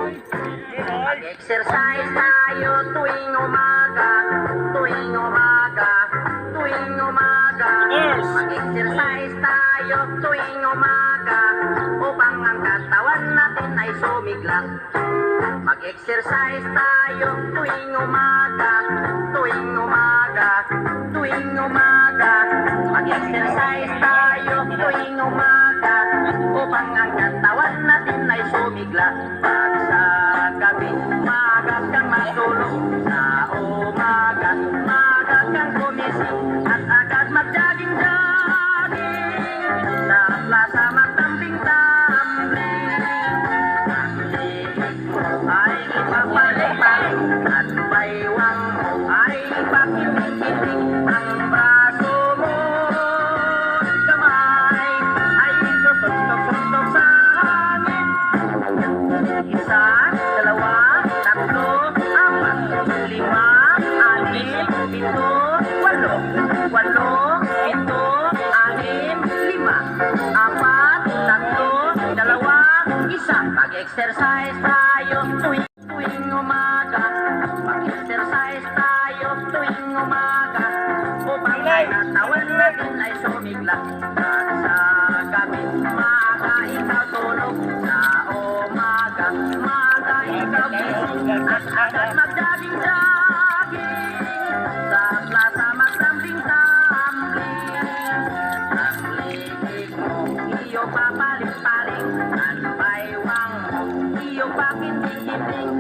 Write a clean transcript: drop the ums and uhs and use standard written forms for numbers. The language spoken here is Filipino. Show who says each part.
Speaker 1: Mag-exercise tayo tuwing umaga, tuwing umaga, tuwing umaga. Mag-exercise tayo tuwing umaga, upang ang katawan natin ay sumigla. Mag-exercise tayo tuwing umaga, tuwing umaga, tuwing umaga. Mag-exercise tayo tuwing umaga, upang ang katawan natin ay sumigla. Pag sa gabi, maaga kang matulog, sa umaga, maaga kang gumising, at agad mag-jogging-jogging, sa plaza magtambling-tambling. Ang liig ay ipapalik-balik, at baywang ay ipakinig-kinig. Ang braso mo, kamay, ay susuntok-suntok sa hangin. Isa, dalawa, tatlo, apat, lima, anim, pito, walo. Walo, pito, anim, lima, apat, tatlo, dalawa, isa. Mag-exercise tayo tuwing umaga. Mag-exercise tayo tuwing umaga, upang ang katawan natin ay sumigla. At sa gabi, maaga ikaw tulog, sa umaga, maaga ikaw gising, at agad mag-jogging-jogging, sa plaza magtambling-tambling. Ang liig mo, iyong papaling-paling, at baywang mo, iyong pakinig-kinig.